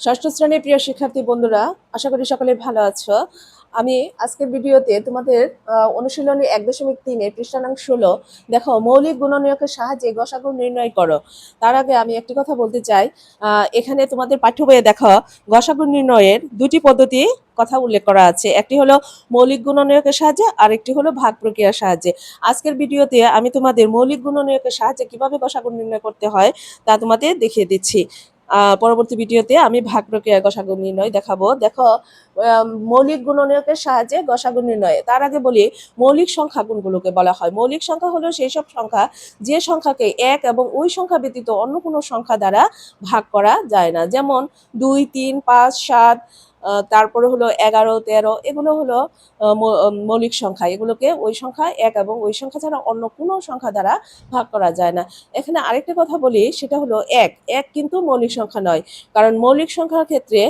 ষষ্ঠ শ্রেণীর প্রিয় শিক্ষার্থী বন্ধুরা, আশা করি সকলে ভালো আছো। আমি আজকের ভিডিওতে তোমাদের অনুশীলনী 1.3 পৃষ্ঠা নং 16 দেখো, মৌলিক গুণনীয়কের সাহায্যে গসাগু নির্ণয় করো। তার আগে আমি একটি কথা বলতে চাই। এখানে তোমাদের পাঠ্য বইয়ে দেখো, গসাগু নির্ণয়ের দুটি পদ্ধতি কথা উল্লেখ করা আছে। একটি হলো মৌলিক গুণনীয়কের সাহায্যে, আর একটি হলো ভাগ প্রক্রিয়ার সাহায্যে। আজকের ভিডিওতে আমি তোমাদের মৌলিক গুণনীয়কের সাহায্যে কিভাবে গসাগু নির্ণয় করতে হয় তা তোমাদের দেখিয়ে দিচ্ছি। পরবর্তী ভিডিওতে আমি ভাগ প্রক্রিয়া গসাগু নির্ণয় দেখাবো। দেখো, মৌলিক গুণনীয়কের সাহায্যে গসাগু নির্ণয়। তার আগে বলি, মৌলিক সংখ্যা কোনগুলোকে বলা হয়। মৌলিক সংখ্যা হলো সেই সব সংখ্যা যে সংখ্যাকে এক এবং ওই সংখ্যা ব্যতীত অন্য কোনো সংখ্যা দ্বারা ভাগ করা যায় না। যেমন 2, 3, 5, 7, তারপরে হলো 11, 13, এগুলো হলো মৌলিক সংখ্যা। এগুলোকে ওই সংখ্যা এক এবং ওই সংখ্যা ছাড়া অন্য কোনো সংখ্যা দ্বারা ভাগ করা যায় না। এখানে আরেকটা কথা বলি, সেটা হলো এক এক কিন্তু মৌলিক সংখ্যা নয়। কারণ মৌলিক সংখ্যার ক্ষেত্রে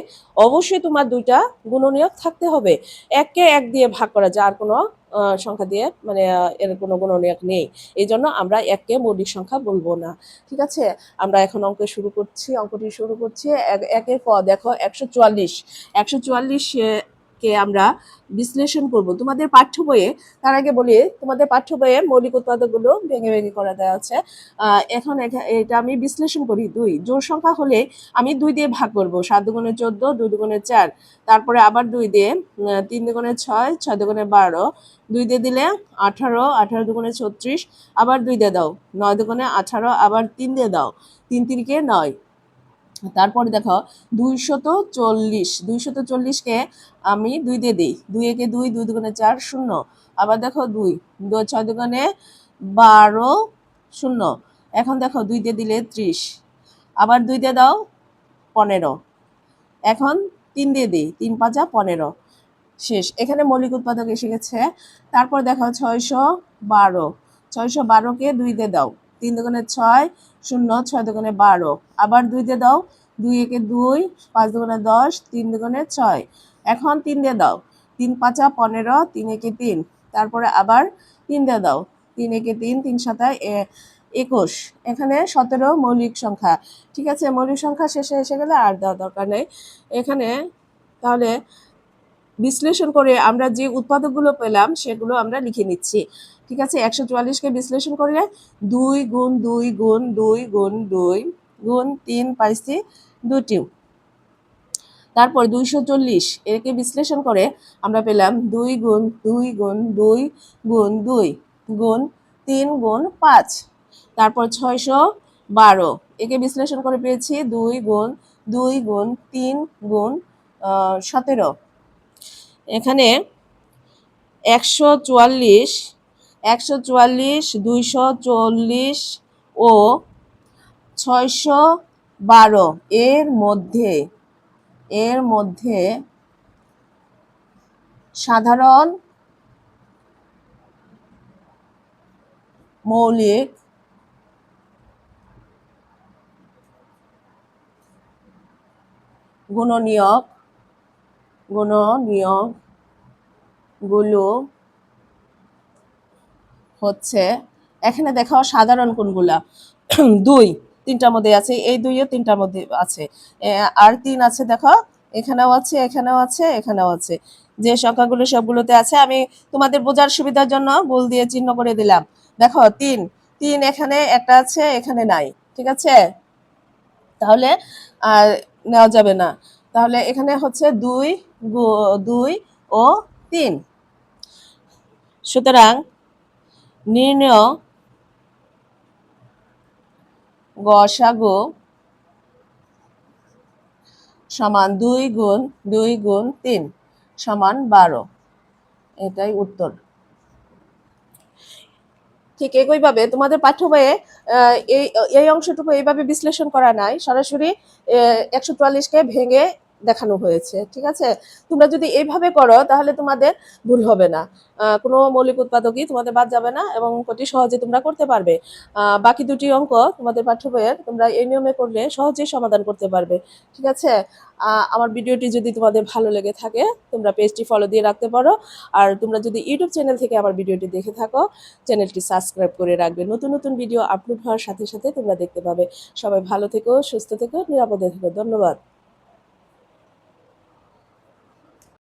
অবশ্যই তোমার দুইটা গুণনীয়ক থাকতে হবে। এককে এক দিয়ে ভাগ করা যায়, আর কোনো সংখ্যা দিয়ে মানে এর কোনো গুণনীয়ক নেই। এই জন্য আমরা এককে মৌলিক সংখ্যা বলবো না। ঠিক আছে, আমরা এখন অঙ্কটি শুরু করছি। একের ক দেখো, 144। 144 কে আমরা বিশ্লেষণ করব তোমাদের পাঠ্য বইয়ে। তার আগে বলি, তোমাদের পাঠ্য বইয়ে মৌলিক উৎপাদকগুলো ভেঙে ভেঙে করা দেওয়া আছে। এখন এটা আমি বিশ্লেষণ করি। 2 জোড় সংখ্যা হলে আমি 2 দিয়ে ভাগ করব। 7 দুগুণে 14, 2 দুগুণে 4, তারপরে আবার 2 দিয়ে, 3 দুগুণে 6, 6 দুগুণে 12, 2 দিয়ে দিলে 18, 18 দুগুণে 36, আবার 2 দিয়ে দাও, 9 দুগুণে 18, আবার 3 দিয়ে দাও, 3 তিরিকে 9। তারপরে দেখো, 240, 240কে আমি 2 দিয়ে দিই। 2 একে 2, 2 দুগুণে 4, 0, আবার দেখো 2, 6 দুগুণে 12, 0। এখন দেখো 2 দিয়ে দিলে 30, আবার 2 দিয়ে দাও 15। এখন 3 দিয়ে দিই, 3 পাঁচা 15, শেষ। এখানে মৌলিক উৎপাদক এসে গেছে। তারপর দেখো 612, 612কে 2 দিয়ে দাও, 3 দুগুণে 6, 0, 6 দুগুণে 12, আবার 2 দিয়ে দাও, 2 একে 2, 5 দুগুণে 10, 3 দুগুণে 6। এখন 3 দিয়ে দাও, 3 পাঁচা 15, 3 একে 3, তারপরে আবার 3 দিয়ে দাও, 3 একে 3, 3 সাতায় 21। এখানে 17 মৌলিক সংখ্যা। ঠিক আছে, মৌলিক সংখ্যা শেষে এসে গেলে আর দেওয়ার দরকার নেই এখানে। তাহলে বিশ্লেষণ করে আমরা যে উৎপাদকগুলো পেলাম সেগুলো আমরা লিখে নিচ্ছি। ঠিক আছে, 144কে বিশ্লেষণ করলে 2 গুণ 2 গুণ 2 গুণ 2 গুণ 3 পাইছি 2টি। তারপর 240 একে বিশ্লেষণ করে আমরা পেলাম 2 গুণ 2 গুণ 2 গুণ 2 গুণ 3 গুণ 5। তারপর 612 একে বিশ্লেষণ করে পেয়েছি 2 গুণ 2 গুণ 3 গুণ 17। এখানে 144, 240 ও 612 এর মধ্যে সাধারণ মৌলিক গুণনীয়কগুলো হচ্ছে, এখানে দেখাও সাধারণ কোনগুলা। 2 তিনটার মধ্যে আছে, এই 2 ও 3টার মধ্যে আছে, আর 3 আছে দেখো, এখানেও আছে, এখানেও আছে, এখানেও আছে। যে সংখ্যাগুলো সবগুলোতে আছে। আমি তোমাদের বোঝার সুবিধার জন্য গোল দিয়ে চিহ্ন করে দিলাম। দেখো 3 3 এখানে একটা আছে, এখানে নাই। ঠিক আছে, তাহলে নেওয়া যাবে না। তাহলে এখানে হচ্ছে 2 ও 3। সুতরাং নির্ণয় গসাগু সমান 2 গুণ 2 গুণ 3 সমান 12। এটাই উত্তর। ঠিক একইভাবে তোমাদের পাঠ্য বইয়ে এই এই অংশটুকু এইভাবে বিশ্লেষণ করা নাই, সরাসরি 144কে ভেঙে দেখানো হয়েছে। ঠিক আছে, তোমরা যদি এইভাবে করো তাহলে তোমাদের ভুল হবে না, কোনো মৌলিক উৎপাদকই তোমাদের বাদ যাবে না এবং অঙ্কটি সহজে তোমরা করতে পারবে। বাকি দুটি অঙ্ক তোমাদের পাঠ্য বইয়ের তোমরা এই নিয়মে করলে সহজেই সমাধান করতে পারবে। ঠিক আছে, আমার ভিডিওটি যদি তোমাদের ভালো লেগে থাকে তোমরা পেজটি ফলো দিয়ে রাখতে পারো। আর তোমরা যদি ইউটিউব চ্যানেল থেকে আমার ভিডিওটি দেখে থাকো, চ্যানেলটি সাবস্ক্রাইব করে রাখবে। নতুন নতুন ভিডিও আপলোড হওয়ার সাথে সাথে তোমরা দেখতে পাবে। সবাই ভালো থেকো, সুস্থ থেকো, নিরাপদে থেকো। ধন্যবাদ।